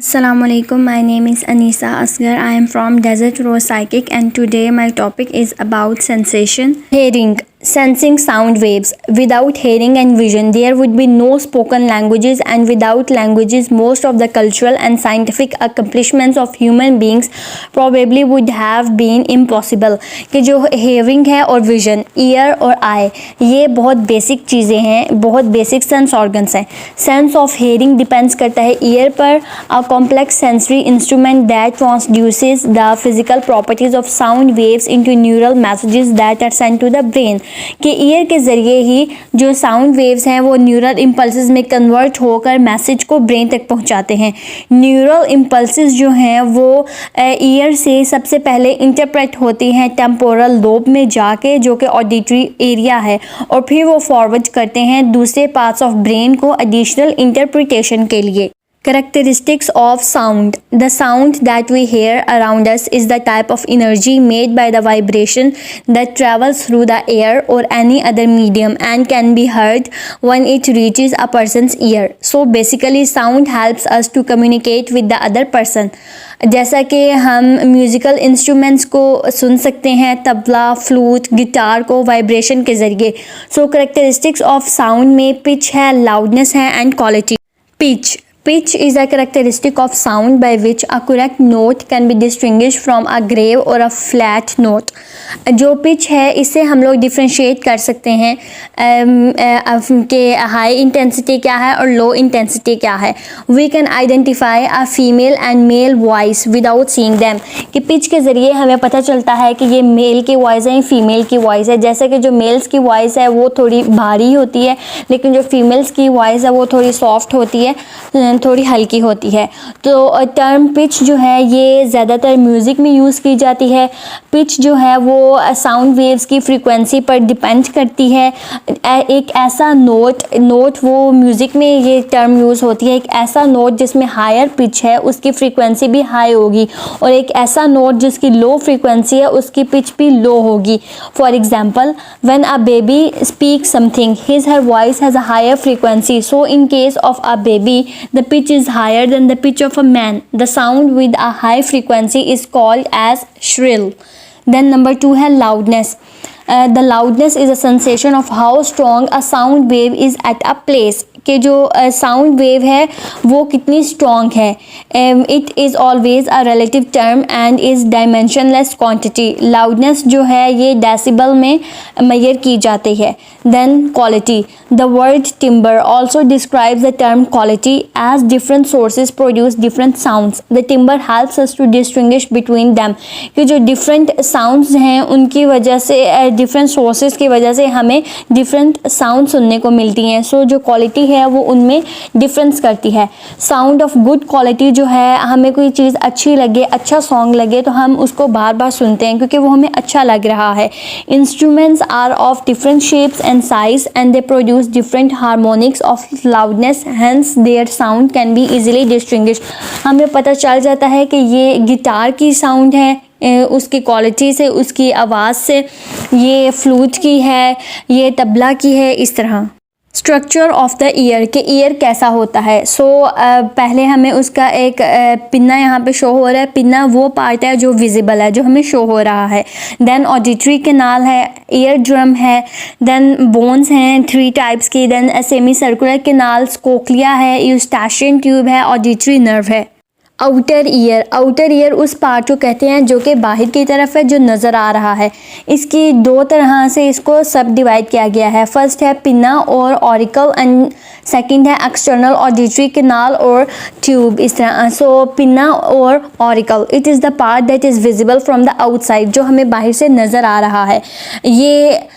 Assalamu alaikum. My name is Anisa Asghar. I am from Desert Rose Psychic, and today my topic is about sensation. Hearing, sensing sound waves. Without hearing and vision, there would be no spoken languages, and without languages, most of the cultural and scientific accomplishments of human beings probably would have been impossible. कि जो hearing है और vision, ear और eye, ये बहुत basic चीज़ें हैं, बहुत बेसिक सेंस ऑर्गन्स हैं. सेंस ऑफ hearing डिपेंड्स करता है ear पर. A complex sensory instrument that transduces the physical properties of sound waves into neural messages that are sent to the brain. कि ईयर के ज़रिए ही जो साउंड वेव्स हैं वो न्यूरल इम्पल्सेस में कन्वर्ट होकर मैसेज को ब्रेन तक पहुंचाते हैं. न्यूरल इम्पल्सेस जो हैं वो ईयर से सबसे पहले इंटरप्रेट होती हैं टेम्पोरल लोब में जाके, जो कि ऑडिटरी एरिया है, और फिर वो फॉरवर्ड करते हैं दूसरे पार्ट्स ऑफ ब्रेन को एडिशनल इंटरप्रिटेशन के लिए. Characteristics of sound. The sound that we hear around us is the type of energy made by the vibration that travels through the air or any other medium and can be heard when it reaches a person's ear. So basically sound helps us to communicate with the other person. जैसा कि हम musical instruments को सुन सकते हैं, tabla, flute, guitar को vibration के ज़रिए. सो characteristics of sound में पिच है, लाउडनेस है and quality. Pitch is a characteristic of sound by which a correct note can be distinguished from a grave or a flat note. जो pitch है इससे हम लोग डिफ्रेंशिएट कर सकते हैं कि हाई इंटेंसिटी क्या है और लो इंटेंसिटी क्या है. We can identify a female and male voice without seeing them. कि पिच के ज़रिए हमें पता चलता है कि ये मेल की वॉइस है, फीमेल की वॉइस है. जैसे कि जो मेल्स की वॉइस है वो थोड़ी भारी होती है, लेकिन जो फीमेल्स की वॉइस है वो थोड़ी सॉफ्ट होती है, थोड़ी हल्की होती है. तो टर्म पिच जो है ये ज़्यादातर म्यूज़िक में यूज़ की जाती है. पिच जो है वो साउंड वेव्स की फ्रीक्वेंसी पर डिपेंड करती है. एक ऐसा नोट वो म्यूज़िक में ये टर्म यूज़ होती है. एक ऐसा नोट जिसमें हायर पिच है उसकी फ्रीक्वेंसी भी हाई होगी, और एक ऐसा नोट जिसकी लो फ्रीक्वेंसी है उसकी पिच भी लो होगी. For example, when a baby speaks something his her voice has a higher frequency. So in case of a baby the pitch is higher than the pitch of a man. The sound with a high frequency is called as shrill. Then number 2 है loudness. The loudness is a sensation of how strong a sound wave is at a place. कि जो sound wave है वो कितनी strong है. It is always a relative term and is dimensionless quantity. Loudness जो है ये डेसिबल में मेजर की जाती है. Then quality. The word timbre also describes the term quality as different sources produce different sounds. The timbre helps us to distinguish between them. कि जो different sounds हैं उनकी वजह से, डिफरेंट सोर्सेज की वजह से हमें डिफरेंट साउंड सुनने को मिलती हैं. सो जो क्वालिटी है वो उनमें डिफरेंस करती है. साउंड ऑफ गुड क्वालिटी जो है, हमें कोई चीज़ अच्छी लगे, अच्छा सॉन्ग लगे तो हम उसको बार बार सुनते हैं क्योंकि वो हमें अच्छा लग रहा है. Instruments are of different shapes and size and they produce different harmonics of loudness, hence their sound can be easily distinguished. हमें पता चल जाता है कि ये गिटार की साउंड है उसकी क्वालिटी से, उसकी आवाज़ से, ये फ्लूट की है, ये तबला की है, इस तरह. स्ट्रक्चर ऑफ द ईयर, के ईयर कैसा होता है. सो पहले हमें उसका एक पिन्ना यहाँ पे शो हो रहा है. पिन्ना वो पार्ट है जो विजिबल है, जो हमें शो हो रहा है. देन ऑडिटरी कैनाल है, ईयर ड्रम है, देन बोन्स हैं 3 टाइप्स की, then semi circular canals, cochlea है, यूस्टाशियन ट्यूब है, ऑडिटरी नर्व है. आउटर ईयर उस पार्ट को कहते हैं जो कि बाहर की तरफ है, जो नज़र आ रहा है. इसकी 2 तरह से इसको सब डिवाइड किया गया है. फर्स्ट है पिन्ना और ऑरिकल एंड सेकंड है एक्सटर्नल ऑडिटरी कैनाल और ट्यूब, इस तरह. सो पिन्ना और auricle, it is the part that is visible from the outside, जो हमें बाहर से नज़र आ रहा है. ये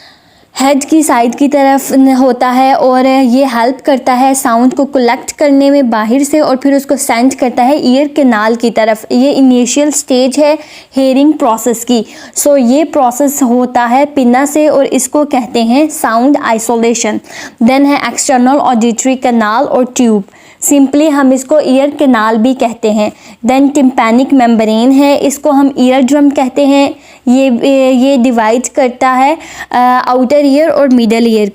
हेड की साइड की तरफ होता है और ये हेल्प करता है साउंड को कलेक्ट करने में बाहर से, और फिर उसको सेंड करता है ईयर कैनाल की तरफ. ये इनिशियल स्टेज है हेयरिंग प्रोसेस की. सो ये प्रोसेस होता है पिन्ना से और इसको कहते हैं साउंड आइसोलेशन. देन है एक्सटर्नल ऑडिटरी कैनाल और ट्यूब. सिंपली हम इसको ईयर कैनाल भी कहते हैं. देन टिम्पैनिक मेम्ब्रेन है, इसको हम ईयर ड्रम कहते हैं. ये डिवाइड करता है आउटर ईयर और मिडल ईयर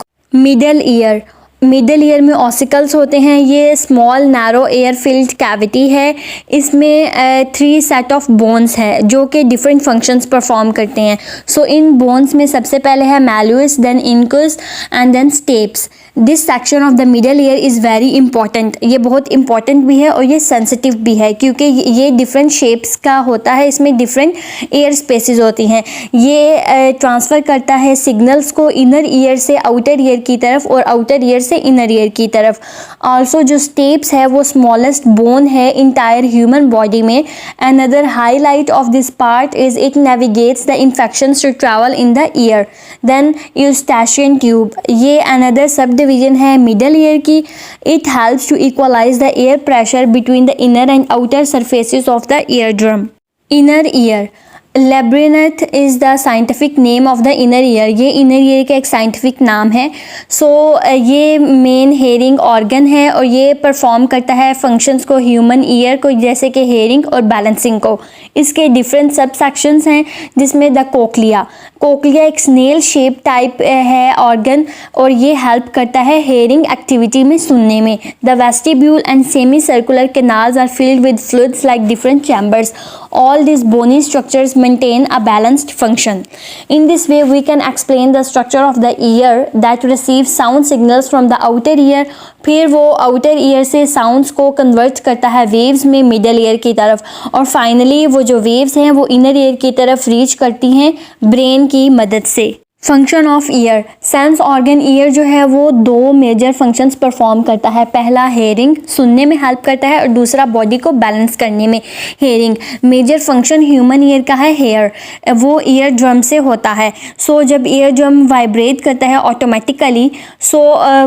को. मिडल ईयर में ऑसिकल्स होते हैं। ये small narrow air filled cavity है। इसमें 3 सेट ऑफ बोन्स है जो कि डिफरेंट फंक्शंस परफॉर्म करते हैं। सो इन बोन्स में सबसे पहले है malleus, then incus and then stapes. This section of the middle ear is very important. ये बहुत इंपॉर्टेंट भी है और ये सेंसिटिव भी है क्योंकि ये डिफरेंट शेप्स का होता है। इसमें डिफरेंट एयर स्पेसेस होती हैं। ये ट्रांसफ़र करता है सिग्नल्स को इनर ईयर से आउटर ईयर की तरफ और आउटर ईयर से इनर ईयर की तरफ। आल्सो जो स्टेप्स है वो स्मॉलेस्ट बोन है इंटायर ह्यूमन बॉडी में। Another highlight of this part is it navigates the infections to travel in the ear. Then Eustachian tube, ये अनदर सब डिवीजन है मिडल ईयर की। It helps to equalize the air pressure between the inner and outer surfaces of the eardrum. Inner ear, labyrinth is the scientific name of the inner ear. ये inner ear का एक scientific नाम है। सो ये main hearing organ है और ये perform करता है फंक्शंस को ह्यूमन ईयर को, जैसे कि हेयरिंग और बैलेंसिंग को। इसके डिफरेंट सब सेक्शंस हैं जिसमें द कोक्लिया। कोक्लिया एक स्नेल शेप टाइप है ऑर्गन और ये हेल्प करता है हेयरिंग एक्टिविटी में, सुनने में। The vestibule and semi circular canals are filled with fluids like different chambers. All these bony structures maintain a balanced function. In this way, we can explain the structure of the ear that receives sound signals from the outer ear. फिर वो outer ear से sounds को convert करता है waves में middle ear की तरफ, और finally वो जो waves हैं वो inner ear की तरफ reach करती हैं brain की मदद से। Function of year, sense organ year जो है वो 2 मेजर फंक्शंस परफॉर्म करता है। पहला हेयरिंग, सुनने में हेल्प करता है, और दूसरा बॉडी को बैलेंस करने में। Hearing major function human ear का है हेयर, वो ईयर ड्रम से होता है। सो जब ईयर ड्रम वाइब्रेट करता है ऑटोमेटिकली, सो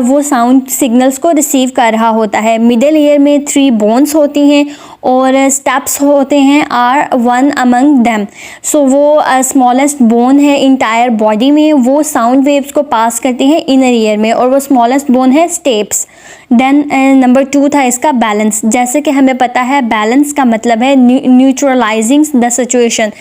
वो साउंड सिग्नल्स को रिसीव कर रहा होता है। मिडल ईयर में 3 बोन्स होती हैं और स्टेप्स होते हैं, आर वन अमंग देम। सो वो स्मॉलेस्ट बोन है इंटायर बॉडी में, वो साउंड वेव्स को पास करती हैं इनर ईयर में, और वो स्मॉलेस्ट बोन है स्टेप्स। देन नंबर 2 था इसका बैलेंस। जैसे कि हमें पता है बैलेंस का मतलब है neutralizing the situation.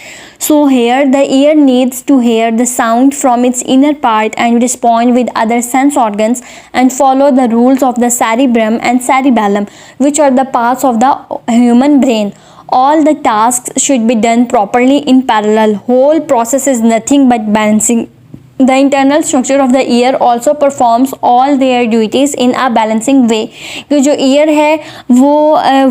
So here the ear needs to hear the sound from its inner part and respond with other sense organs and follow the rules of the cerebrum and cerebellum, which are the parts of the human brain. All the tasks should be done properly in parallel. Whole process is nothing but balancing. The internal structure of the ear also performs all their duties in a balancing way. कि जो year है वो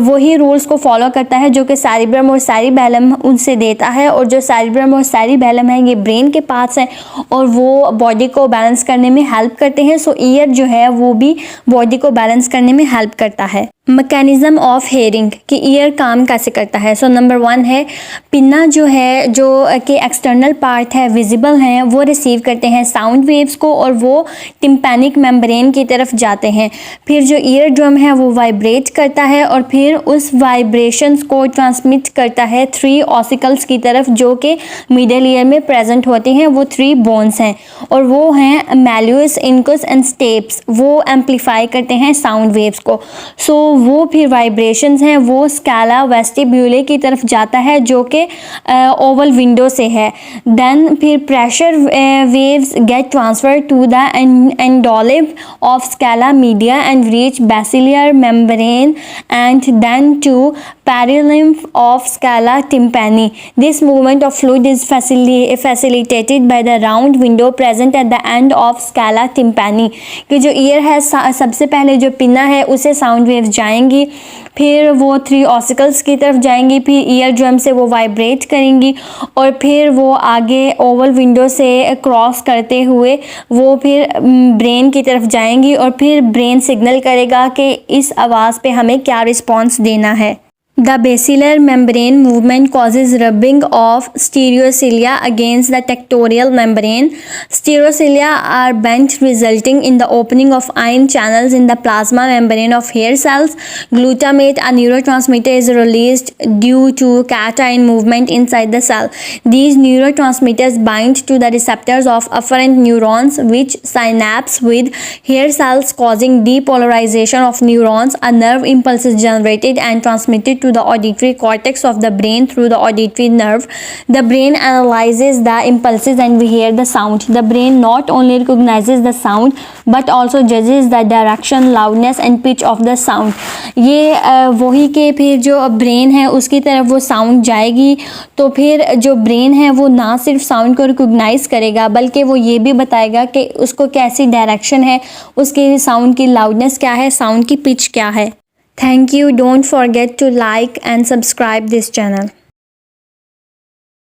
वही rules को follow करता है जो कि सैरिब्रम और सैरिबेलम उनसे देता है, और जो सैरिब्रम और सैरिबेलम है ये ब्रेन के पार्ट्स हैं और वो बॉडी को बैलेंस करने में हेल्प करते हैं। सो ईयर जो है वो भी बॉडी को बैलेंस करने में हेल्प करता है। मैकेनिज्म ऑफ हेयरिंग कि ईयर काम कैसे करता है। सो नंबर 1 है पिन्ना, जो है जो कि एक्सटर्नल पार्ट है, विजिबल हैं, वो रिसीव करते हैं साउंड वेव्स को और वो टिम्पैनिक मेम्ब्रेन की तरफ जाते हैं। फिर जो ईयर ड्रम है वो वाइब्रेट करता है और फिर उस वाइब्रेशंस को ट्रांसमिट करता है 3 ऑसिकल्स की तरफ जो कि मिडल ईयर में प्रेजेंट होते हैं। वो 3 बोन्स हैं और वो हैं मैल्यूस, इंकस एंड स्टेप्स। वो एम्पलीफाई करते हैं साउंड वेव्स को। सो वो फिर वाइब्रेशंस हैं वो स्कैला वेस्टिब्यूले की तरफ जाता है जो कि ओवल विंडो से है। देन फिर pressure waves get transfer to the endolymph of scala media and reach basilar membrane and then to perilymph of scala tympani. This movement of fluid is facilitated by the round window present at the end of scala tympani. कि जो year है सबसे पहले जो pinna है उसे sound waves जाएंगी, फिर वो 3 ऑसिकल्स की तरफ जाएंगी, फिर ईयर ड्रम से वो वाइब्रेट करेंगी और फिर वो आगे ओवल विंडो से क्रॉस करते हुए वो फिर ब्रेन की तरफ जाएंगी और फिर ब्रेन सिग्नल करेगा कि इस आवाज़ पे हमें क्या रिस्पॉन्स देना है। The basilar membrane movement causes rubbing of stereocilia against the tectorial membrane. Stereocilia are bent, resulting in the opening of ion channels in the plasma membrane of hair cells. Glutamate, a neurotransmitter, is released due to cation movement inside the cell. These neurotransmitters bind to the receptors of afferent neurons, which synapse with hair cells, causing depolarization of neurons. A nerve impulse is generated and transmitted to to the auditory cortex of the brain through the auditory nerve. The brain analyzes the impulses and we hear the sound. The brain not only recognizes the sound but also judges the direction, loudness and pitch of the sound. ये वही के फिर जो brain है उसकी तरफ वो sound जाएगी, तो फिर जो ब्रेन है वो ना सिर्फ साउंड को रिकॉग्नाइज करेगा बल्कि वो ये भी बताएगा कि उसको कैसी डायरेक्शन है, उसके साउंड की लाउडनेस क्या है, साउंड की पिच क्या है. Thank you. Don't forget to like and subscribe this channel.